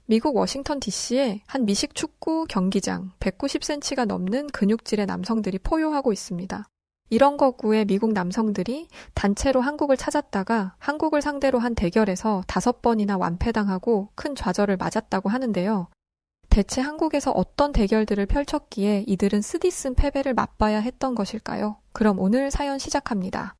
미국 워싱턴 DC에 한 미식 축구 경기장 190cm가 넘는 근육질의 남성들이 포효하고 있습니다. 이런 거구에 미국 남성들이 단체로 한국을 찾았다가 한국을 상대로 한 대결에서 5번이나 완패당하고 큰 좌절을 맞았다고 하는데요. 대체 한국에서 어떤 대결들을 펼쳤기에 이들은 쓰디쓴 패배를 맛봐야 했던 것일까요? 그럼 오늘 사연 시작합니다.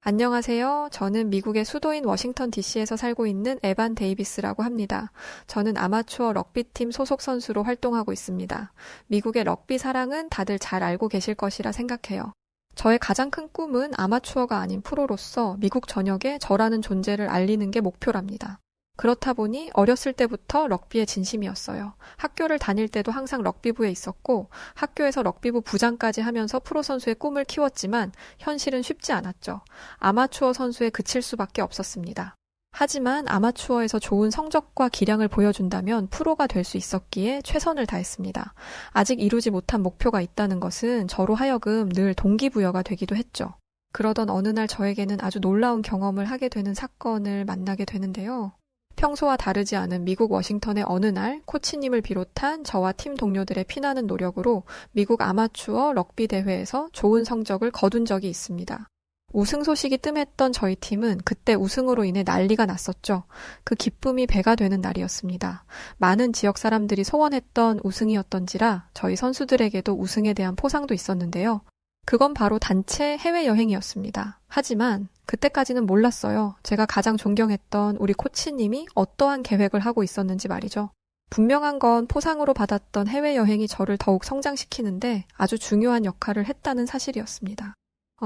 안녕하세요. 저는 미국의 수도인 워싱턴 DC에서 살고 있는 에반 데이비스라고 합니다. 저는 아마추어 럭비팀 소속 선수로 활동하고 있습니다. 미국의 럭비 사랑은 다들 잘 알고 계실 것이라 생각해요. 저의 가장 큰 꿈은 아마추어가 아닌 프로로서 미국 전역에 저라는 존재를 알리는 게 목표랍니다. 그렇다 보니 어렸을 때부터 럭비에 진심이었어요. 학교를 다닐 때도 항상 럭비부에 있었고 학교에서 럭비부 부장까지 하면서 프로 선수의 꿈을 키웠지만 현실은 쉽지 않았죠. 아마추어 선수에 그칠 수밖에 없었습니다. 하지만 아마추어에서 좋은 성적과 기량을 보여준다면 프로가 될 수 있었기에 최선을 다했습니다. 아직 이루지 못한 목표가 있다는 것은 저로 하여금 늘 동기부여가 되기도 했죠. 그러던 어느 날 저에게는 아주 놀라운 경험을 하게 되는 사건을 만나게 되는데요. 평소와 다르지 않은 미국 워싱턴의 어느 날 코치님을 비롯한 저와 팀 동료들의 피나는 노력으로 미국 아마추어 럭비 대회에서 좋은 성적을 거둔 적이 있습니다. 우승 소식이 뜸했던 저희 팀은 그때 우승으로 인해 난리가 났었죠. 그 기쁨이 배가 되는 날이었습니다. 많은 지역 사람들이 소원했던 우승이었던지라 저희 선수들에게도 우승에 대한 포상도 있었는데요. 그건 바로 단체 해외여행이었습니다. 하지만 그때까지는 몰랐어요. 제가 가장 존경했던 우리 코치님이 어떠한 계획을 하고 있었는지 말이죠. 분명한 건 포상으로 받았던 해외여행이 저를 더욱 성장시키는데 아주 중요한 역할을 했다는 사실이었습니다.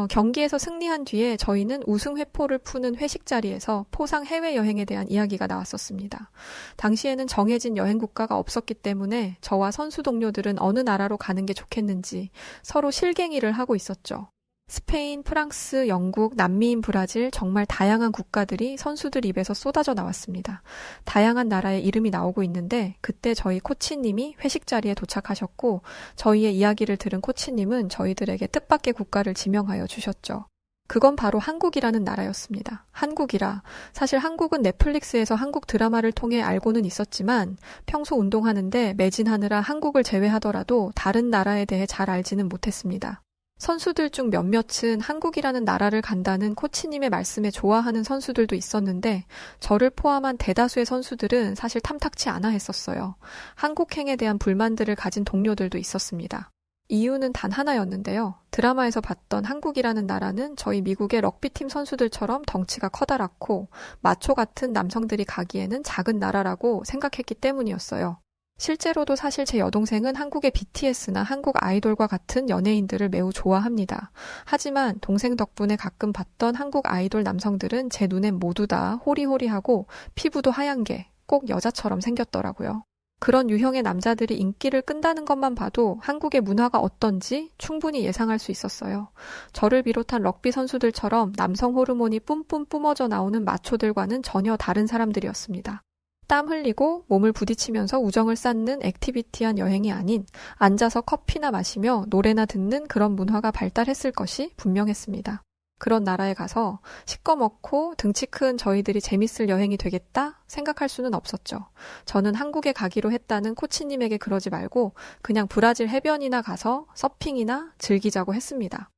경기에서 승리한 뒤에 저희는 우승 회포를 푸는 회식 자리에서 포상 해외여행에 대한 이야기가 나왔었습니다. 당시에는 정해진 여행 국가가 없었기 때문에 저와 선수 동료들은 어느 나라로 가는 게 좋겠는지 서로 실갱이를 하고 있었죠. 스페인, 프랑스, 영국, 남미인 브라질 정말 다양한 국가들이 선수들 입에서 쏟아져 나왔습니다. 다양한 나라의 이름이 나오고 있는데 그때 저희 코치님이 회식 자리에 도착하셨고 저희의 이야기를 들은 코치님은 저희들에게 뜻밖의 국가를 지명하여 주셨죠. 그건 바로 한국이라는 나라였습니다. 한국이라. 사실 한국은 넷플릭스에서 한국 드라마를 통해 알고는 있었지만 평소 운동하는데 매진하느라 한국을 제외하더라도 다른 나라에 대해 잘 알지는 못했습니다. 선수들 중 몇몇은 한국이라는 나라를 간다는 코치님의 말씀에 좋아하는 선수들도 있었는데 저를 포함한 대다수의 선수들은 사실 탐탁치 않아 했었어요. 한국행에 대한 불만들을 가진 동료들도 있었습니다. 이유는 단 하나였는데요. 드라마에서 봤던 한국이라는 나라는 저희 미국의 럭비팀 선수들처럼 덩치가 커다랗고 마초 같은 남성들이 가기에는 작은 나라라고 생각했기 때문이었어요. 실제로도 사실 제 여동생은 한국의 BTS나 한국 아이돌과 같은 연예인들을 매우 좋아합니다. 하지만 동생 덕분에 가끔 봤던 한국 아이돌 남성들은 제 눈엔 모두 다 호리호리하고 피부도 하얀 게 꼭 여자처럼 생겼더라고요. 그런 유형의 남자들이 인기를 끈다는 것만 봐도 한국의 문화가 어떤지 충분히 예상할 수 있었어요. 저를 비롯한 럭비 선수들처럼 남성 호르몬이 뿜뿜 뿜어져 나오는 마초들과는 전혀 다른 사람들이었습니다. 땀 흘리고 몸을 부딪히면서 우정을 쌓는 액티비티한 여행이 아닌 앉아서 커피나 마시며 노래나 듣는 그런 문화가 발달했을 것이 분명했습니다. 그런 나라에 가서 시꺼멓고 등치 큰 저희들이 재밌을 여행이 되겠다 생각할 수는 없었죠. 저는 한국에 가기로 했다는 코치님에게 그러지 말고 그냥 브라질 해변이나 가서 서핑이나 즐기자고 했습니다.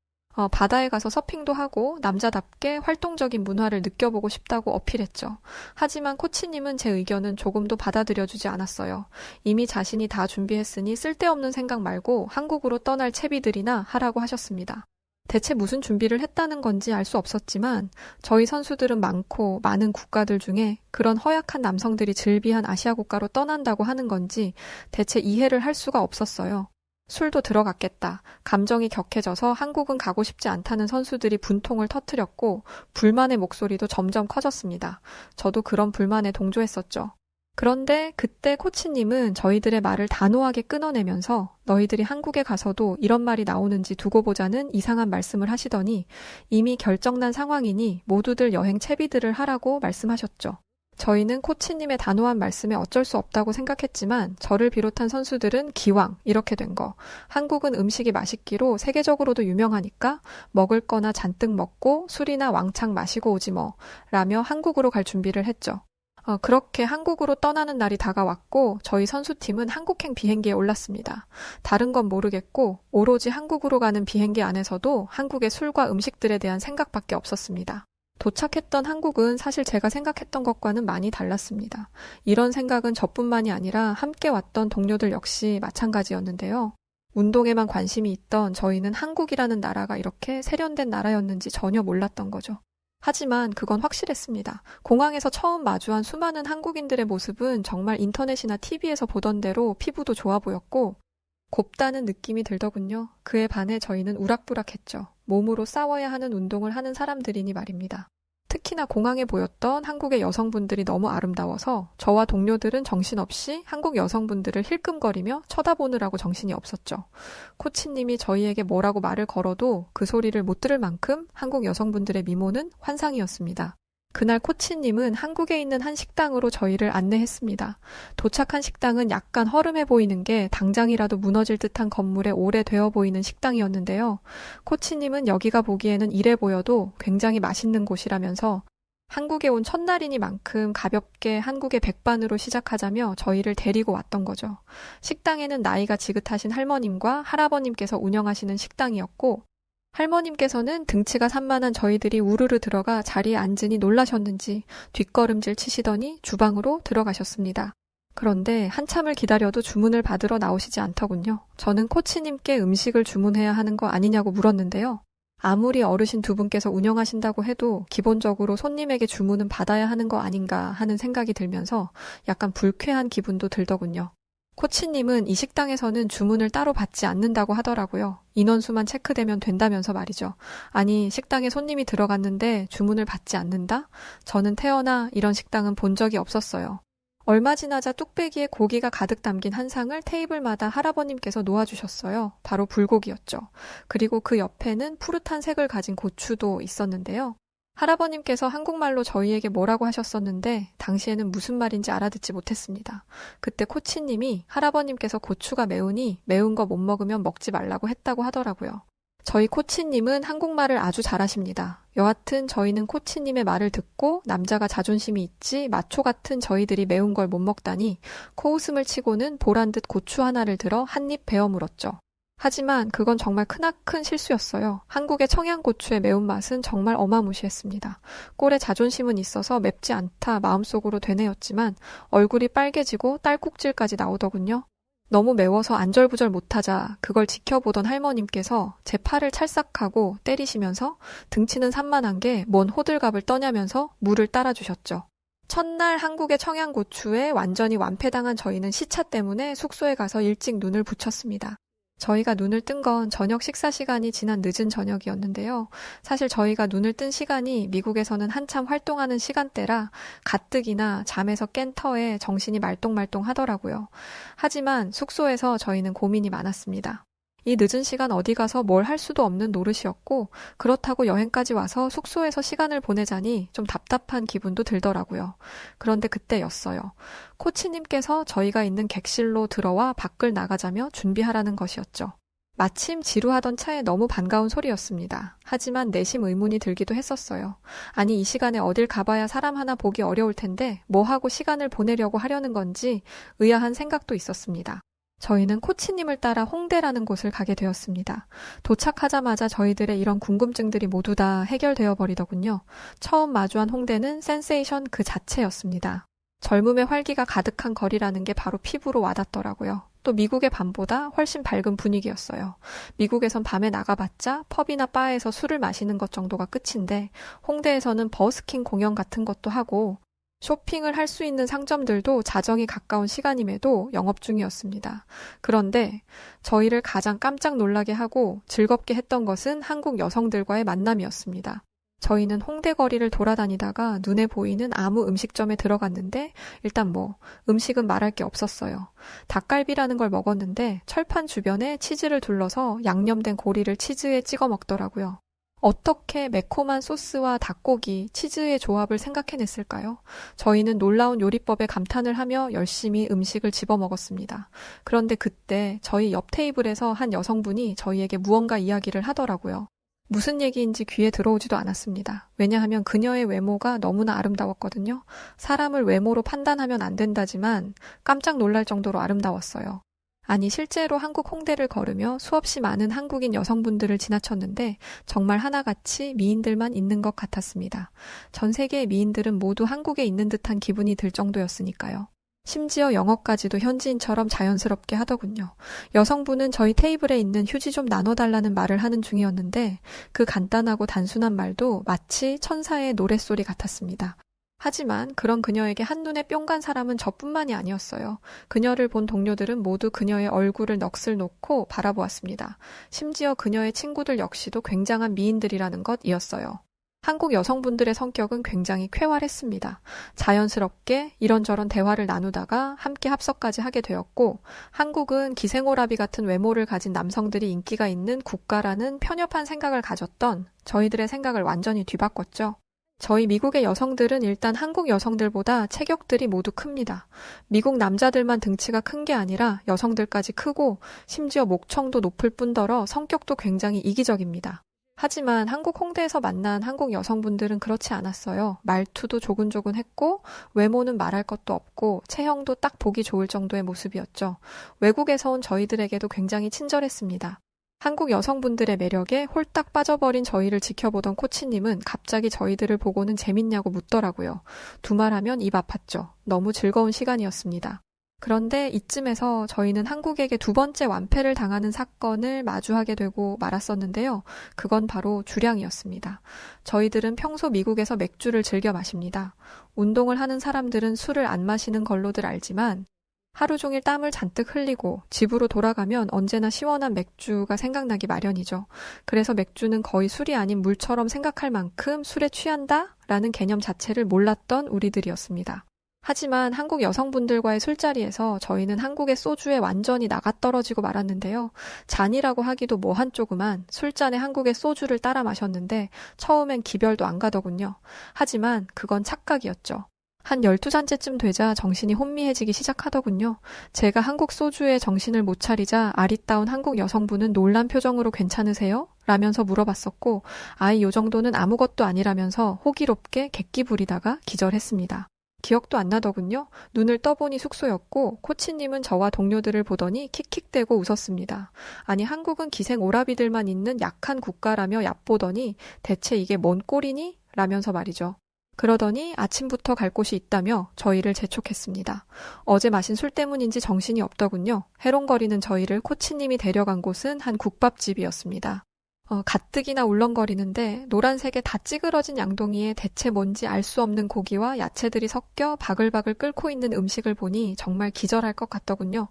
바다에 가서 서핑도 하고 남자답게 활동적인 문화를 느껴보고 싶다고 어필했죠. 하지만 코치님은 제 의견은 조금도 받아들여주지 않았어요. 이미 자신이 다 준비했으니 쓸데없는 생각 말고 한국으로 떠날 채비들이나 하라고 하셨습니다. 대체 무슨 준비를 했다는 건지 알 수 없었지만 저희 선수들은 많고 많은 국가들 중에 그런 허약한 남성들이 즐비한 아시아 국가로 떠난다고 하는 건지 대체 이해를 할 수가 없었어요. 술도 들어갔겠다. 감정이 격해져서 한국은 가고 싶지 않다는 선수들이 분통을 터뜨렸고 불만의 목소리도 점점 커졌습니다. 저도 그런 불만에 동조했었죠. 그런데 그때 코치님은 저희들의 말을 단호하게 끊어내면서 너희들이 한국에 가서도 이런 말이 나오는지 두고 보자는 이상한 말씀을 하시더니 이미 결정난 상황이니 모두들 여행 채비들을 하라고 말씀하셨죠. 저희는 코치님의 단호한 말씀에 어쩔 수 없다고 생각했지만 저를 비롯한 선수들은 기왕 이렇게 된 거. 한국은 음식이 맛있기로 세계적으로도 유명하니까 먹을 거나 잔뜩 먹고 술이나 왕창 마시고 오지 뭐 라며 한국으로 갈 준비를 했죠. 그렇게 한국으로 떠나는 날이 다가왔고 저희 선수팀은 한국행 비행기에 올랐습니다. 다른 건 모르겠고 오로지 한국으로 가는 비행기 안에서도 한국의 술과 음식들에 대한 생각밖에 없었습니다. 도착했던 한국은 사실 제가 생각했던 것과는 많이 달랐습니다. 이런 생각은 저뿐만이 아니라 함께 왔던 동료들 역시 마찬가지였는데요. 운동에만 관심이 있던 저희는 한국이라는 나라가 이렇게 세련된 나라였는지 전혀 몰랐던 거죠. 하지만 그건 확실했습니다. 공항에서 처음 마주한 수많은 한국인들의 모습은 정말 인터넷이나 TV에서 보던 대로 피부도 좋아 보였고 곱다는 느낌이 들더군요. 그에 반해 저희는 우락부락했죠. 몸으로 싸워야 하는 운동을 하는 사람들이니 말입니다. 특히나 공항에 보였던 한국의 여성분들이 너무 아름다워서 저와 동료들은 정신없이 한국 여성분들을 힐끔거리며 쳐다보느라고 정신이 없었죠. 코치님이 저희에게 뭐라고 말을 걸어도 그 소리를 못 들을 만큼 한국 여성분들의 미모는 환상이었습니다. 그날 코치님은 한국에 있는 한 식당으로 저희를 안내했습니다. 도착한 식당은 약간 허름해 보이는 게 당장이라도 무너질 듯한 건물에 오래되어 보이는 식당이었는데요. 코치님은 여기가 보기에는 이래 보여도 굉장히 맛있는 곳이라면서 한국에 온 첫날이니만큼 가볍게 한국의 백반으로 시작하자며 저희를 데리고 왔던 거죠. 식당에는 나이가 지긋하신 할머님과 할아버님께서 운영하시는 식당이었고 할머님께서는 등치가 산만한 저희들이 우르르 들어가 자리에 앉으니 놀라셨는지 뒷걸음질 치시더니 주방으로 들어가셨습니다. 그런데 한참을 기다려도 주문을 받으러 나오시지 않더군요. 저는 코치님께 음식을 주문해야 하는 거 아니냐고 물었는데요. 아무리 어르신 두 분께서 운영하신다고 해도 기본적으로 손님에게 주문은 받아야 하는 거 아닌가 하는 생각이 들면서 약간 불쾌한 기분도 들더군요. 코치님은 이 식당에서는 주문을 따로 받지 않는다고 하더라고요. 인원수만 체크되면 된다면서 말이죠. 아니, 식당에 손님이 들어갔는데 주문을 받지 않는다? 저는 태어나 이런 식당은 본 적이 없었어요. 얼마 지나자 뚝배기에 고기가 가득 담긴 한 상을 테이블마다 할아버님께서 놓아주셨어요. 바로 불고기였죠. 그리고 그 옆에는 푸릇한 색을 가진 고추도 있었는데요. 할아버님께서 한국말로 저희에게 뭐라고 하셨었는데 당시에는 무슨 말인지 알아듣지 못했습니다. 그때 코치님이 할아버님께서 고추가 매우니 매운 거 못 먹으면 먹지 말라고 했다고 하더라고요. 저희 코치님은 한국말을 아주 잘하십니다. 여하튼 저희는 코치님의 말을 듣고 남자가 자존심이 있지 마초 같은 저희들이 매운 걸 못 먹다니 코웃음을 치고는 보란 듯 고추 하나를 들어 한 입 베어 물었죠. 하지만 그건 정말 크나큰 실수였어요. 한국의 청양고추의 매운맛은 정말 어마무시했습니다. 꼴에 자존심은 있어서 맵지 않다 마음속으로 되뇌었지만 얼굴이 빨개지고 딸꾹질까지 나오더군요. 너무 매워서 안절부절 못하자 그걸 지켜보던 할머님께서 제 팔을 찰싹하고 때리시면서 등치는 산만한 게 뭔 호들갑을 떠냐면서 물을 따라주셨죠. 첫날 한국의 청양고추에 완전히 완패당한 저희는 시차 때문에 숙소에 가서 일찍 눈을 붙였습니다. 저희가 눈을 뜬 건 저녁 식사 시간이 지난 늦은 저녁이었는데요. 사실 저희가 눈을 뜬 시간이 미국에서는 한참 활동하는 시간대라 가뜩이나 잠에서 깬 터에 정신이 말똥말똥 하더라고요. 하지만 숙소에서 저희는 고민이 많았습니다. 이 늦은 시간 어디 가서 뭘 할 수도 없는 노릇이었고 그렇다고 여행까지 와서 숙소에서 시간을 보내자니 좀 답답한 기분도 들더라고요. 그런데 그때였어요. 코치님께서 저희가 있는 객실로 들어와 밖을 나가자며 준비하라는 것이었죠. 마침 지루하던 차에 너무 반가운 소리였습니다. 하지만 내심 의문이 들기도 했었어요. 아니 이 시간에 어딜 가봐야 사람 하나 보기 어려울 텐데 뭐하고 시간을 보내려고 하려는 건지 의아한 생각도 있었습니다. 저희는 코치님을 따라 홍대라는 곳을 가게 되었습니다. 도착하자마자 저희들의 이런 궁금증들이 모두 다 해결되어 버리더군요. 처음 마주한 홍대는 센세이션 그 자체였습니다. 젊음의 활기가 가득한 거리라는 게 바로 피부로 와닿더라고요. 또 미국의 밤보다 훨씬 밝은 분위기였어요. 미국에선 밤에 나가봤자 펍이나 바에서 술을 마시는 것 정도가 끝인데 홍대에서는 버스킹 공연 같은 것도 하고 쇼핑을 할 수 있는 상점들도 자정이 가까운 시간임에도 영업 중이었습니다. 그런데 저희를 가장 깜짝 놀라게 하고 즐겁게 했던 것은 한국 여성들과의 만남이었습니다. 저희는 홍대 거리를 돌아다니다가 눈에 보이는 아무 음식점에 들어갔는데 일단 음식은 말할 게 없었어요. 닭갈비라는 걸 먹었는데 철판 주변에 치즈를 둘러서 양념된 고리를 치즈에 찍어 먹더라고요. 어떻게 매콤한 소스와 닭고기, 치즈의 조합을 생각해냈을까요? 저희는 놀라운 요리법에 감탄을 하며 열심히 음식을 집어먹었습니다. 그런데 그때 저희 옆 테이블에서 한 여성분이 저희에게 무언가 이야기를 하더라고요. 무슨 얘기인지 귀에 들어오지도 않았습니다. 왜냐하면 그녀의 외모가 너무나 아름다웠거든요. 사람을 외모로 판단하면 안 된다지만 깜짝 놀랄 정도로 아름다웠어요. 아니, 실제로 한국 홍대를 걸으며 수없이 많은 한국인 여성분들을 지나쳤는데 정말 하나같이 미인들만 있는 것 같았습니다. 전 세계의 미인들은 모두 한국에 있는 듯한 기분이 들 정도였으니까요. 심지어 영어까지도 현지인처럼 자연스럽게 하더군요. 여성분은 저희 테이블에 있는 휴지 좀 나눠달라는 말을 하는 중이었는데 그 간단하고 단순한 말도 마치 천사의 노랫소리 같았습니다. 하지만 그런 그녀에게 한눈에 뿅 간 사람은 저뿐만이 아니었어요. 그녀를 본 동료들은 모두 그녀의 얼굴을 넋을 놓고 바라보았습니다. 심지어 그녀의 친구들 역시도 굉장한 미인들이라는 것이었어요. 한국 여성분들의 성격은 굉장히 쾌활했습니다. 자연스럽게 이런저런 대화를 나누다가 함께 합석까지 하게 되었고, 한국은 기생오라비 같은 외모를 가진 남성들이 인기가 있는 국가라는 편협한 생각을 가졌던 저희들의 생각을 완전히 뒤바꿨죠. 저희 미국의 여성들은 일단 한국 여성들보다 체격들이 모두 큽니다. 미국 남자들만 등치가 큰 게 아니라 여성들까지 크고 심지어 목청도 높을 뿐더러 성격도 굉장히 이기적입니다. 하지만 한국 홍대에서 만난 한국 여성분들은 그렇지 않았어요. 말투도 조근조근했고 외모는 말할 것도 없고 체형도 딱 보기 좋을 정도의 모습이었죠. 외국에서 온 저희들에게도 굉장히 친절했습니다. 한국 여성분들의 매력에 홀딱 빠져버린 저희를 지켜보던 코치님은 갑자기 저희들을 보고는 재밌냐고 묻더라고요. 두말하면 입 아팠죠. 너무 즐거운 시간이었습니다. 그런데 이쯤에서 저희는 한국에게 두 번째 완패를 당하는 사건을 마주하게 되고 말았었는데요. 그건 바로 주량이었습니다. 저희들은 평소 미국에서 맥주를 즐겨 마십니다. 운동을 하는 사람들은 술을 안 마시는 걸로들 알지만 하루 종일 땀을 잔뜩 흘리고 집으로 돌아가면 언제나 시원한 맥주가 생각나기 마련이죠. 그래서 맥주는 거의 술이 아닌 물처럼 생각할 만큼 술에 취한다라는 개념 자체를 몰랐던 우리들이었습니다. 하지만 한국 여성분들과의 술자리에서 저희는 한국의 소주에 완전히 나가떨어지고 말았는데요. 잔이라고 하기도 뭐 한조그만 술잔에 한국의 소주를 따라 마셨는데 처음엔 기별도 안 가더군요. 하지만 그건 착각이었죠. 한 12잔째쯤 되자 정신이 혼미해지기 시작하더군요. 제가 한국 소주에 정신을 못 차리자 아리따운 한국 여성분은 놀란 표정으로 괜찮으세요? 라면서 물어봤었고 아이 요 정도는 아무것도 아니라면서 호기롭게 객기 부리다가 기절했습니다. 기억도 안 나더군요. 눈을 떠보니 숙소였고 코치님은 저와 동료들을 보더니 킥킥대고 웃었습니다. 아니 한국은 기생 오라비들만 있는 약한 국가라며 얕보더니 대체 이게 뭔 꼴이니? 라면서 말이죠. 그러더니 아침부터 갈 곳이 있다며 저희를 재촉했습니다. 어제 마신 술 때문인지 정신이 없더군요. 해롱거리는 저희를 코치님이 데려간 곳은 한 국밥집이었습니다. 가뜩이나 울렁거리는데 노란색에 다 찌그러진 양동이에 대체 뭔지 알 수 없는 고기와 야채들이 섞여 바글바글 끓고 있는 음식을 보니 정말 기절할 것 같더군요.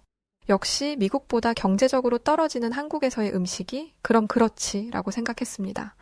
역시 미국보다 경제적으로 떨어지는 한국에서의 음식이 그럼 그렇지 라고 생각했습니다.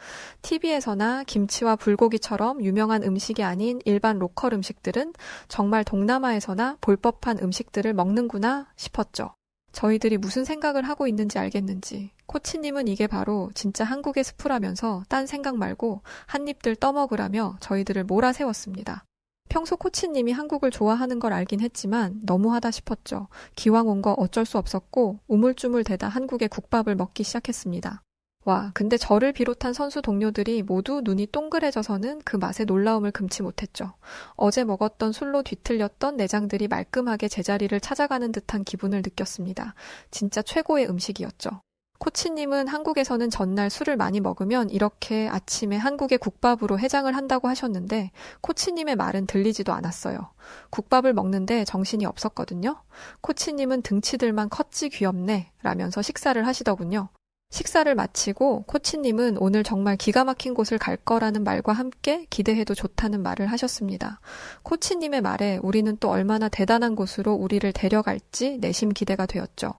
TV에서나 김치와 불고기처럼 유명한 음식이 아닌 일반 로컬 음식들은 정말 동남아에서나 볼 법한 음식들을 먹는구나 싶었죠. 저희들이 무슨 생각을 하고 있는지 알겠는지 코치님은 이게 바로 진짜 한국의 숲이라면서 딴 생각 말고 한 입들 떠먹으라며 저희들을 몰아세웠습니다. 평소 코치님이 한국을 좋아하는 걸 알긴 했지만 너무하다 싶었죠. 기왕 온 거 어쩔 수 없었고 우물쭈물 대다 한국의 국밥을 먹기 시작했습니다. 와, 근데 저를 비롯한 선수 동료들이 모두 눈이 동그래져서는 그 맛의 놀라움을 금치 못했죠. 어제 먹었던 술로 뒤틀렸던 내장들이 말끔하게 제자리를 찾아가는 듯한 기분을 느꼈습니다. 진짜 최고의 음식이었죠. 코치님은 한국에서는 전날 술을 많이 먹으면 이렇게 아침에 한국의 국밥으로 해장을 한다고 하셨는데 코치님의 말은 들리지도 않았어요. 국밥을 먹는데 정신이 없었거든요. 코치님은 등치들만 컸지 귀엽네 라면서 식사를 하시더군요. 식사를 마치고 코치님은 오늘 정말 기가 막힌 곳을 갈 거라는 말과 함께 기대해도 좋다는 말을 하셨습니다. 코치님의 말에 우리는 또 얼마나 대단한 곳으로 우리를 데려갈지 내심 기대가 되었죠.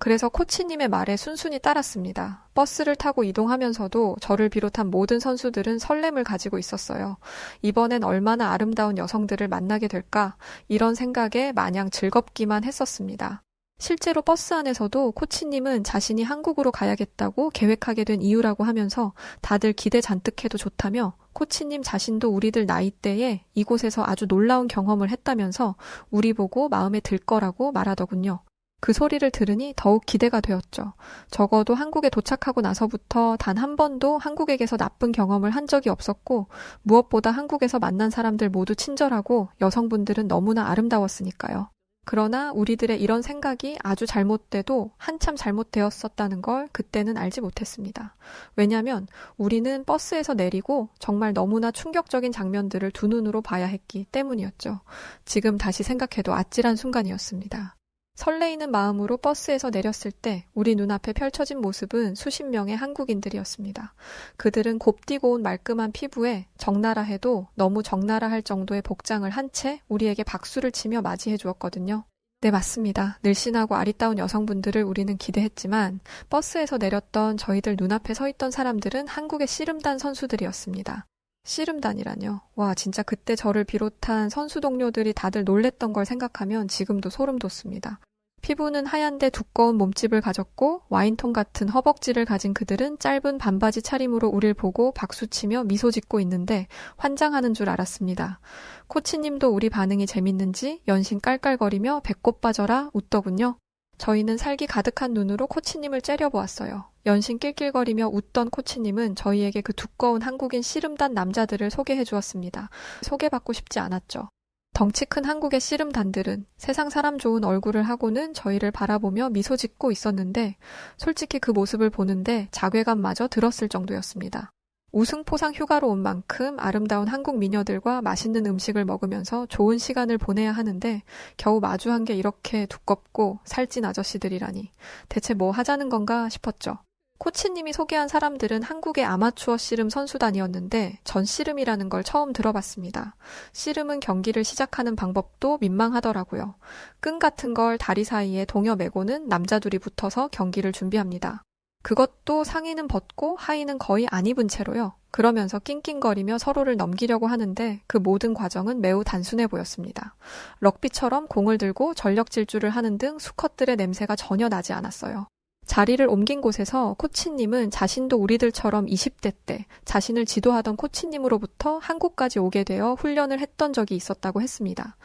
그래서 코치님의 말에 순순히 따랐습니다. 버스를 타고 이동하면서도 저를 비롯한 모든 선수들은 설렘을 가지고 있었어요. 이번엔 얼마나 아름다운 여성들을 만나게 될까? 이런 생각에 마냥 즐겁기만 했었습니다. 실제로 버스 안에서도 코치님은 자신이 한국으로 가야겠다고 계획하게 된 이유라고 하면서 다들 기대 잔뜩 해도 좋다며 코치님 자신도 우리들 나이대에 이곳에서 아주 놀라운 경험을 했다면서 우리 보고 마음에 들 거라고 말하더군요. 그 소리를 들으니 더욱 기대가 되었죠. 적어도 한국에 도착하고 나서부터 단 한 번도 한국에게서 나쁜 경험을 한 적이 없었고 무엇보다 한국에서 만난 사람들 모두 친절하고 여성분들은 너무나 아름다웠으니까요. 그러나 우리들의 이런 생각이 아주 잘못돼도 한참 잘못되었었다는 걸 그때는 알지 못했습니다. 왜냐하면 우리는 버스에서 내리고 정말 너무나 충격적인 장면들을 두 눈으로 봐야 했기 때문이었죠. 지금 다시 생각해도 아찔한 순간이었습니다. 설레이는 마음으로 버스에서 내렸을 때 우리 눈앞에 펼쳐진 모습은 수십 명의 한국인들이었습니다. 그들은 곱디고 온 말끔한 피부에 적나라 해도 너무 적나라 할 정도의 복장을 한 채 우리에게 박수를 치며 맞이해 주었거든요. 네, 맞습니다. 늘씬하고 아리따운 여성분들을 우리는 기대했지만 버스에서 내렸던 저희들 눈앞에 서 있던 사람들은 한국의 씨름단 선수들이었습니다. 씨름단이라뇨. 와, 진짜 그때 저를 비롯한 선수 동료들이 다들 놀랬던 걸 생각하면 지금도 소름 돋습니다. 피부는 하얀데 두꺼운 몸집을 가졌고 와인통 같은 허벅지를 가진 그들은 짧은 반바지 차림으로 우릴 보고 박수치며 미소 짓고 있는데 환장하는 줄 알았습니다. 코치님도 우리 반응이 재밌는지 연신 깔깔거리며 배꼽 빠져라 웃더군요. 저희는 살기 가득한 눈으로 코치님을 째려보았어요. 연신 낄낄거리며 웃던 코치님은 저희에게 그 두꺼운 한국인 씨름단 남자들을 소개해 주었습니다. 소개받고 싶지 않았죠. 덩치 큰 한국의 씨름단들은 세상 사람 좋은 얼굴을 하고는 저희를 바라보며 미소 짓고 있었는데 솔직히 그 모습을 보는데 자괴감마저 들었을 정도였습니다. 우승포상 휴가로 온 만큼 아름다운 한국 미녀들과 맛있는 음식을 먹으면서 좋은 시간을 보내야 하는데 겨우 마주한 게 이렇게 두껍고 살찐 아저씨들이라니 대체 뭐 하자는 건가 싶었죠. 코치님이 소개한 사람들은 한국의 아마추어 씨름 선수단이었는데 전 씨름이라는 걸 처음 들어봤습니다. 씨름은 경기를 시작하는 방법도 민망하더라고요. 끈 같은 걸 다리 사이에 동여 매고는 남자 둘이 붙어서 경기를 준비합니다. 그것도 상의는 벗고 하의는 거의 안 입은 채로요. 그러면서 낑낑거리며 서로를 넘기려고 하는데 그 모든 과정은 매우 단순해 보였습니다. 럭비처럼 공을 들고 전력 질주를 하는 등 수컷들의 냄새가 전혀 나지 않았어요. 자리를 옮긴 곳에서 코치님은 자신도 우리들처럼 20대 때 자신을 지도하던 코치님으로부터 한국까지 오게 되어 훈련을 했던 적이 있었다고 했습니다.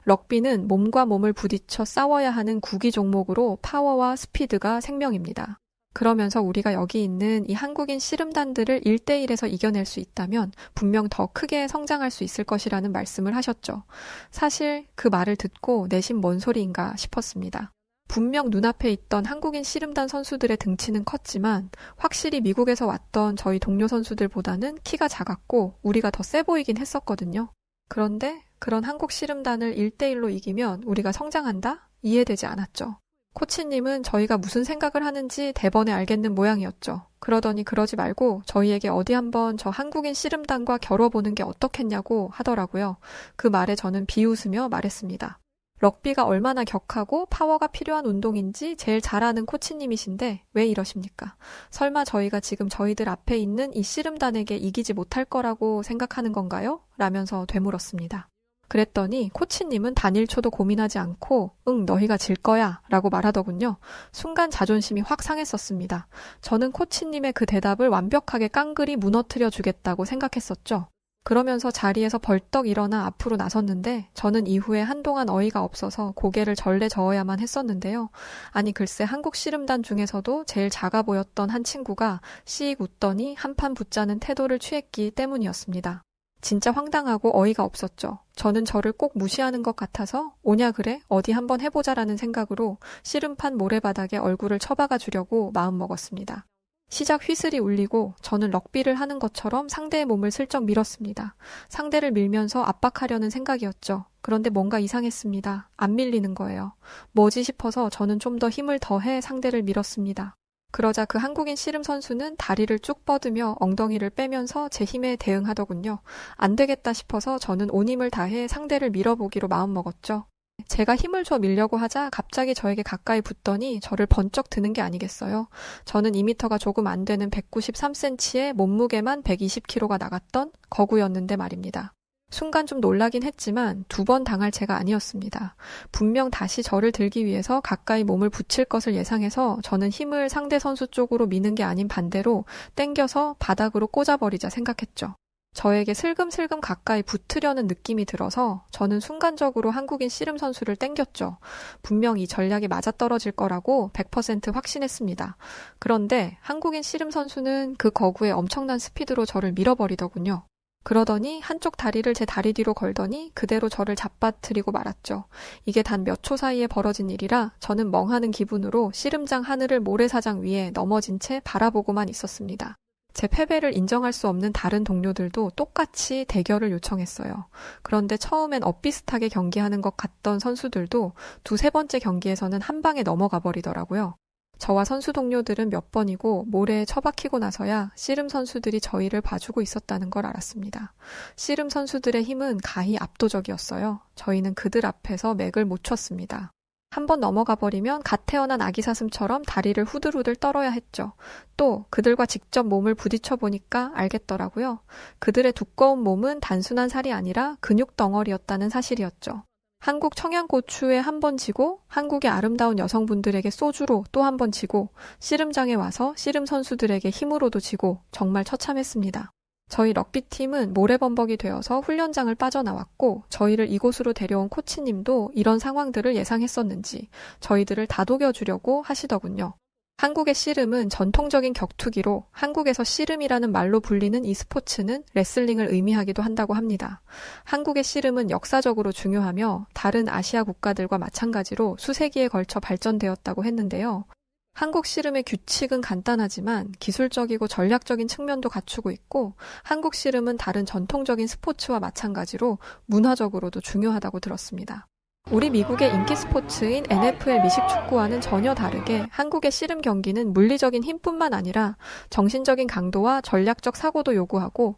럭비는 몸과 몸을 부딪혀 싸워야 하는 구기 종목으로 파워와 스피드가 생명입니다. 그러면서 우리가 여기 있는 이 한국인 씨름단들을 1대1에서 이겨낼 수 있다면 분명 더 크게 성장할 수 있을 것이라는 말씀을 하셨죠. 사실 그 말을 듣고 내심 뭔 소리인가 싶었습니다. 분명 눈앞에 있던 한국인 씨름단 선수들의 등치는 컸지만 확실히 미국에서 왔던 저희 동료 선수들보다는 키가 작았고 우리가 더 세 보이긴 했었거든요. 그런데 그런 한국 씨름단을 1대1로 이기면 우리가 성장한다? 이해되지 않았죠. 코치님은 저희가 무슨 생각을 하는지 대번에 알겠는 모양이었죠. 그러더니 그러지 말고 저희에게 어디 한번 저 한국인 씨름단과 겨뤄보는 게 어떻겠냐고 하더라고요. 그 말에 저는 비웃으며 말했습니다. 럭비가 얼마나 격하고 파워가 필요한 운동인지 제일 잘 아는 코치님이신데 왜 이러십니까? 설마 저희가 지금 저희들 앞에 있는 이 씨름단에게 이기지 못할 거라고 생각하는 건가요? 라면서 되물었습니다. 그랬더니 코치님은 단 1초도 고민하지 않고 응, 너희가 질 거야 라고 말하더군요. 순간 자존심이 확 상했었습니다. 저는 코치님의 그 대답을 완벽하게 깡그리 무너뜨려 주겠다고 생각했었죠. 그러면서 자리에서 벌떡 일어나 앞으로 나섰는데 저는 이후에 한동안 어이가 없어서 고개를 절레 저어야만 했었는데요. 아니 글쎄 한국 씨름단 중에서도 제일 작아 보였던 한 친구가 씩 웃더니 한판 붙자는 태도를 취했기 때문이었습니다. 진짜 황당하고 어이가 없었죠. 저는 저를 꼭 무시하는 것 같아서 오냐 그래? 어디 한번 해보자라는 생각으로 씨름판 모래바닥에 얼굴을 처박아 주려고 마음먹었습니다. 시작 휘슬이 울리고 저는 럭비를 하는 것처럼 상대의 몸을 슬쩍 밀었습니다. 상대를 밀면서 압박하려는 생각이었죠. 그런데 뭔가 이상했습니다. 안 밀리는 거예요. 뭐지 싶어서 저는 좀 더 힘을 더해 상대를 밀었습니다. 그러자 그 한국인 씨름 선수는 다리를 쭉 뻗으며 엉덩이를 빼면서 제 힘에 대응하더군요. 안 되겠다 싶어서 저는 온 힘을 다해 상대를 밀어보기로 마음먹었죠. 제가 힘을 줘 밀려고 하자 갑자기 저에게 가까이 붙더니 저를 번쩍 드는 게 아니겠어요. 저는 2m가 조금 안 되는 193cm에 몸무게만 120kg가 나갔던 거구였는데 말입니다. 순간 좀 놀라긴 했지만 2번 당할 제가 아니었습니다. 분명 다시 저를 들기 위해서 가까이 몸을 붙일 것을 예상해서 저는 힘을 상대 선수 쪽으로 미는 게 아닌 반대로 땡겨서 바닥으로 꽂아버리자 생각했죠. 저에게 슬금슬금 가까이 붙으려는 느낌이 들어서 저는 순간적으로 한국인 씨름 선수를 땡겼죠. 분명 이 전략이 맞아떨어질 거라고 100% 확신했습니다. 그런데 한국인 씨름 선수는 그 거구에 엄청난 스피드로 저를 밀어버리더군요. 그러더니 한쪽 다리를 제 다리 뒤로 걸더니 그대로 저를 잡아뜨리고 말았죠. 이게 단 몇 초 사이에 벌어진 일이라 저는 멍하는 기분으로 씨름장 하늘을 모래사장 위에 넘어진 채 바라보고만 있었습니다. 제 패배를 인정할 수 없는 다른 동료들도 똑같이 대결을 요청했어요. 그런데 처음엔 엇비슷하게 경기하는 것 같던 선수들도 두세 번째 경기에서는 한 방에 넘어가 버리더라고요. 저와 선수 동료들은 몇 번이고 모래에 처박히고 나서야 씨름 선수들이 저희를 봐주고 있었다는 걸 알았습니다. 씨름 선수들의 힘은 가히 압도적이었어요. 저희는 그들 앞에서 맥을 못 췄습니다. 한 번 넘어가 버리면 갓 태어난 아기 사슴처럼 다리를 후들후들 떨어야 했죠. 또 그들과 직접 몸을 부딪혀 보니까 알겠더라고요. 그들의 두꺼운 몸은 단순한 살이 아니라 근육 덩어리였다는 사실이었죠. 한국 청양고추에 한 번 지고 한국의 아름다운 여성분들에게 소주로 또 한 번 지고 씨름장에 와서 씨름 선수들에게 힘으로도 지고 정말 처참했습니다. 저희 럭비팀은 모래범벅이 되어서 훈련장을 빠져나왔고 저희를 이곳으로 데려온 코치님도 이런 상황들을 예상했었는지 저희들을 다독여주려고 하시더군요. 한국의 씨름은 전통적인 격투기로 한국에서 씨름이라는 말로 불리는 이 스포츠는 레슬링을 의미하기도 한다고 합니다. 한국의 씨름은 역사적으로 중요하며 다른 아시아 국가들과 마찬가지로 수세기에 걸쳐 발전되었다고 했는데요. 한국 씨름의 규칙은 간단하지만 기술적이고 전략적인 측면도 갖추고 있고 한국 씨름은 다른 전통적인 스포츠와 마찬가지로 문화적으로도 중요하다고 들었습니다. 우리 미국의 인기 스포츠인 NFL 미식축구와는 전혀 다르게 한국의 씨름 경기는 물리적인 힘뿐만 아니라 정신적인 강도와 전략적 사고도 요구하고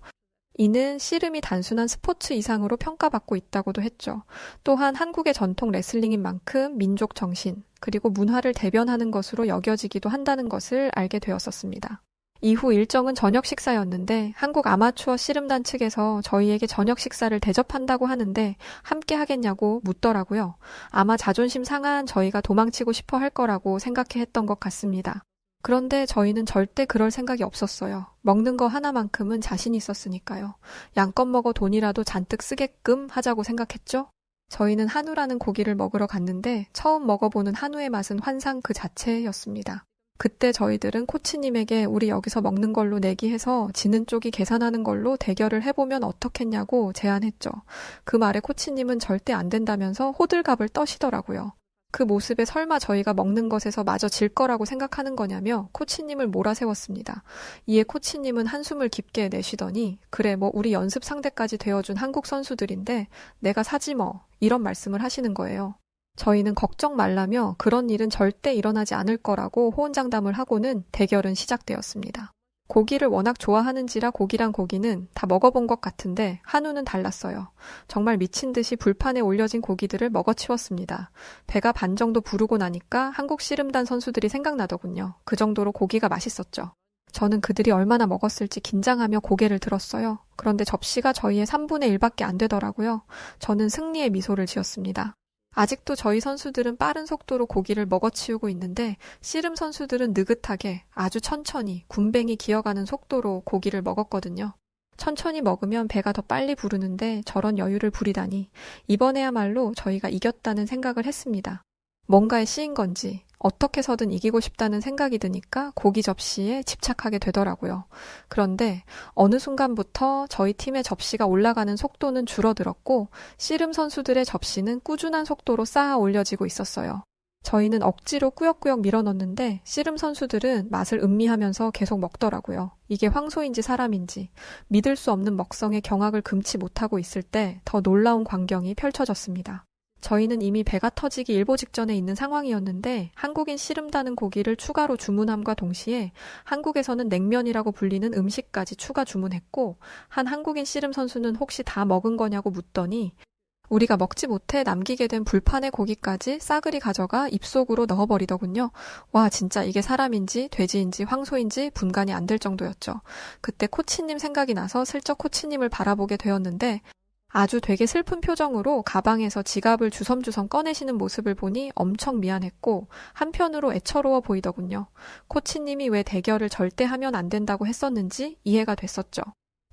이는 씨름이 단순한 스포츠 이상으로 평가받고 있다고도 했죠. 또한 한국의 전통 레슬링인 만큼 민족 정신 그리고 문화를 대변하는 것으로 여겨지기도 한다는 것을 알게 되었었습니다. 이후 일정은 저녁 식사였는데 한국 아마추어 씨름단 측에서 저희에게 저녁 식사를 대접한다고 하는데 함께 하겠냐고 묻더라고요. 아마 자존심 상한 저희가 도망치고 싶어 할 거라고 생각해 했던 것 같습니다. 그런데 저희는 절대 그럴 생각이 없었어요. 먹는 거 하나만큼은 자신 있었으니까요. 양껏 먹어 돈이라도 잔뜩 쓰게끔 하자고 생각했죠. 저희는 한우라는 고기를 먹으러 갔는데 처음 먹어보는 한우의 맛은 환상 그 자체였습니다. 그때 저희들은 코치님에게 우리 여기서 먹는 걸로 내기해서 지는 쪽이 계산하는 걸로 대결을 해보면 어떻겠냐고 제안했죠. 그 말에 코치님은 절대 안 된다면서 호들갑을 떠시더라고요. 그 모습에 설마 저희가 먹는 것에서 마저 질 거라고 생각하는 거냐며 코치님을 몰아세웠습니다. 이에 코치님은 한숨을 깊게 내쉬더니 그래 뭐 우리 연습 상대까지 되어준 한국 선수들인데 내가 사지 뭐 이런 말씀을 하시는 거예요. 저희는 걱정 말라며 그런 일은 절대 일어나지 않을 거라고 호언장담을 하고는 대결은 시작되었습니다. 고기를 워낙 좋아하는지라 고기랑 고기는 다 먹어본 것 같은데 한우는 달랐어요. 정말 미친 듯이 불판에 올려진 고기들을 먹어치웠습니다. 배가 반 정도 부르고 나니까 한국 씨름단 선수들이 생각나더군요. 그 정도로 고기가 맛있었죠. 저는 그들이 얼마나 먹었을지 긴장하며 고개를 들었어요. 그런데 접시가 저희의 3분의 1밖에 안 되더라고요. 저는 승리의 미소를 지었습니다. 아직도 저희 선수들은 빠른 속도로 고기를 먹어치우고 있는데 씨름 선수들은 느긋하게 아주 천천히 군뱅이 기어가는 속도로 고기를 먹었거든요. 천천히 먹으면 배가 더 빨리 부르는데 저런 여유를 부리다니 이번에야말로 저희가 이겼다는 생각을 했습니다. 뭔가에 씌인 건지 어떻게서든 이기고 싶다는 생각이 드니까 고기 접시에 집착하게 되더라고요. 그런데 어느 순간부터 저희 팀의 접시가 올라가는 속도는 줄어들었고 씨름 선수들의 접시는 꾸준한 속도로 쌓아 올려지고 있었어요. 저희는 억지로 꾸역꾸역 밀어넣는데 씨름 선수들은 맛을 음미하면서 계속 먹더라고요. 이게 황소인지 사람인지 믿을 수 없는 먹성의 경악을 금치 못하고 있을 때 더 놀라운 광경이 펼쳐졌습니다. 저희는 이미 배가 터지기 일보 직전에 있는 상황이었는데 한국인 씨름다는 고기를 추가로 주문함과 동시에 한국에서는 냉면이라고 불리는 음식까지 추가 주문했고 한 한국인 씨름 선수는 혹시 다 먹은 거냐고 묻더니 우리가 먹지 못해 남기게 된 불판의 고기까지 싸그리 가져가 입속으로 넣어버리더군요. 와 진짜 이게 사람인지 돼지인지 황소인지 분간이 안 될 정도였죠. 그때 코치님 생각이 나서 슬쩍 코치님을 바라보게 되었는데 아주 되게 슬픈 표정으로 가방에서 지갑을 주섬주섬 꺼내시는 모습을 보니 엄청 미안했고 한편으로 애처로워 보이더군요. 코치님이 왜 대결을 절대 하면 안 된다고 했었는지 이해가 됐었죠.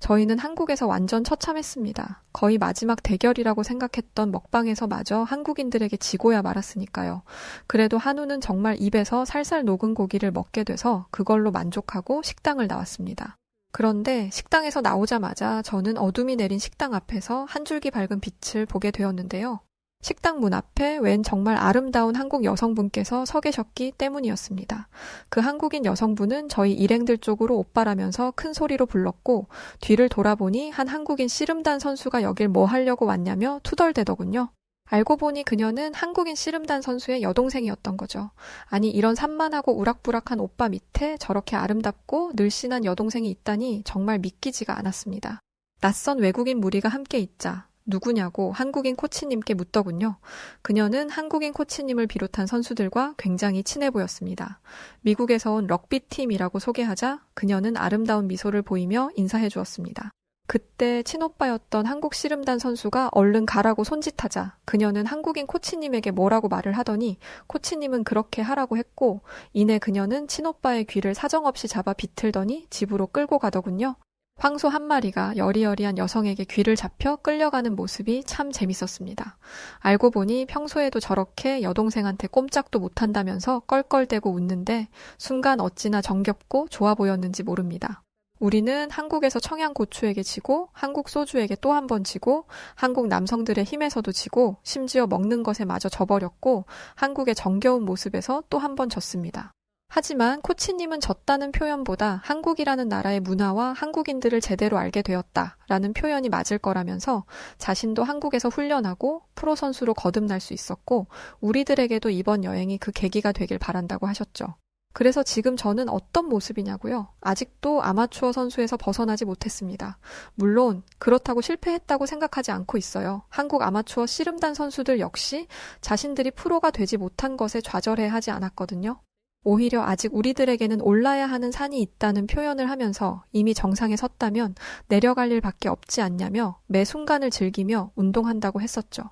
저희는 한국에서 완전 처참했습니다. 거의 마지막 대결이라고 생각했던 먹방에서 마저 한국인들에게 지고야 말았으니까요. 그래도 한우는 정말 입에서 살살 녹은 고기를 먹게 돼서 그걸로 만족하고 식당을 나왔습니다. 그런데 식당에서 나오자마자 저는 어둠이 내린 식당 앞에서 한 줄기 밝은 빛을 보게 되었는데요. 식당 문 앞에 웬 정말 아름다운 한국 여성분께서 서 계셨기 때문이었습니다. 그 한국인 여성분은 저희 일행들 쪽으로 오빠라면서 큰 소리로 불렀고 뒤를 돌아보니 한 한국인 씨름단 선수가 여길 뭐 하려고 왔냐며 투덜대더군요. 알고 보니 그녀는 한국인 씨름단 선수의 여동생이었던 거죠. 아니 이런 산만하고 우락부락한 오빠 밑에 저렇게 아름답고 늘씬한 여동생이 있다니 정말 믿기지가 않았습니다. 낯선 외국인 무리가 함께 있자 누구냐고 한국인 코치님께 묻더군요. 그녀는 한국인 코치님을 비롯한 선수들과 굉장히 친해 보였습니다. 미국에서 온 럭비팀이라고 소개하자 그녀는 아름다운 미소를 보이며 인사해 주었습니다. 그때 친오빠였던 한국 씨름단 선수가 얼른 가라고 손짓하자 그녀는 한국인 코치님에게 뭐라고 말을 하더니 코치님은 그렇게 하라고 했고 이내 그녀는 친오빠의 귀를 사정없이 잡아 비틀더니 집으로 끌고 가더군요. 황소 한 마리가 여리여리한 여성에게 귀를 잡혀 끌려가는 모습이 참 재밌었습니다. 알고 보니 평소에도 저렇게 여동생한테 꼼짝도 못한다면서 껄껄대고 웃는데 순간 어찌나 정겹고 좋아 보였는지 모릅니다. 우리는 한국에서 청양고추에게 지고 한국 소주에게 또 한 번 지고 한국 남성들의 힘에서도 지고 심지어 먹는 것에 마저 져버렸고 한국의 정겨운 모습에서 또 한 번 졌습니다. 하지만 코치님은 졌다는 표현보다 한국이라는 나라의 문화와 한국인들을 제대로 알게 되었다라는 표현이 맞을 거라면서 자신도 한국에서 훈련하고 프로 선수로 거듭날 수 있었고 우리들에게도 이번 여행이 그 계기가 되길 바란다고 하셨죠. 그래서 지금 저는 어떤 모습이냐고요? 아직도 아마추어 선수에서 벗어나지 못했습니다. 물론 그렇다고 실패했다고 생각하지 않고 있어요. 한국 아마추어 씨름단 선수들 역시 자신들이 프로가 되지 못한 것에 좌절해하지 않았거든요. 오히려 아직 우리들에게는 올라야 하는 산이 있다는 표현을 하면서 이미 정상에 섰다면 내려갈 일밖에 없지 않냐며 매 순간을 즐기며 운동한다고 했었죠.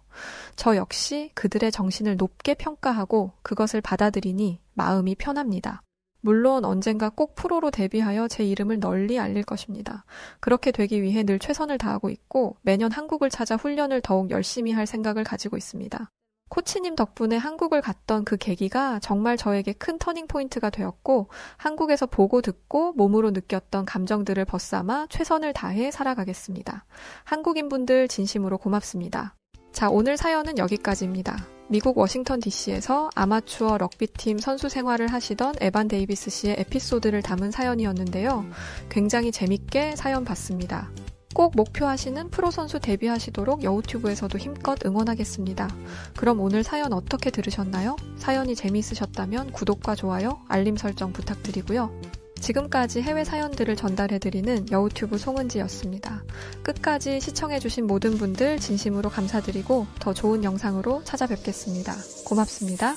저 역시 그들의 정신을 높게 평가하고 그것을 받아들이니 마음이 편합니다. 물론 언젠가 꼭 프로로 데뷔하여 제 이름을 널리 알릴 것입니다. 그렇게 되기 위해 늘 최선을 다하고 있고 매년 한국을 찾아 훈련을 더욱 열심히 할 생각을 가지고 있습니다. 코치님 덕분에 한국을 갔던 그 계기가 정말 저에게 큰 터닝포인트가 되었고 한국에서 보고 듣고 몸으로 느꼈던 감정들을 벗삼아 최선을 다해 살아가겠습니다. 한국인분들 진심으로 고맙습니다. 자, 오늘 사연은 여기까지입니다. 미국 워싱턴 DC에서 아마추어 럭비팀 선수 생활을 하시던 에반 데이비스 씨의 에피소드를 담은 사연이었는데요. 굉장히 재밌게 사연 봤습니다. 꼭 목표하시는 프로 선수 데뷔하시도록 여우튜브에서도 힘껏 응원하겠습니다. 그럼 오늘 사연 어떻게 들으셨나요? 사연이 재미있으셨다면 구독과 좋아요, 알림 설정 부탁드리고요. 지금까지 해외 사연들을 전달해드리는 여우튜브 송은지였습니다. 끝까지 시청해주신 모든 분들 진심으로 감사드리고 더 좋은 영상으로 찾아뵙겠습니다. 고맙습니다.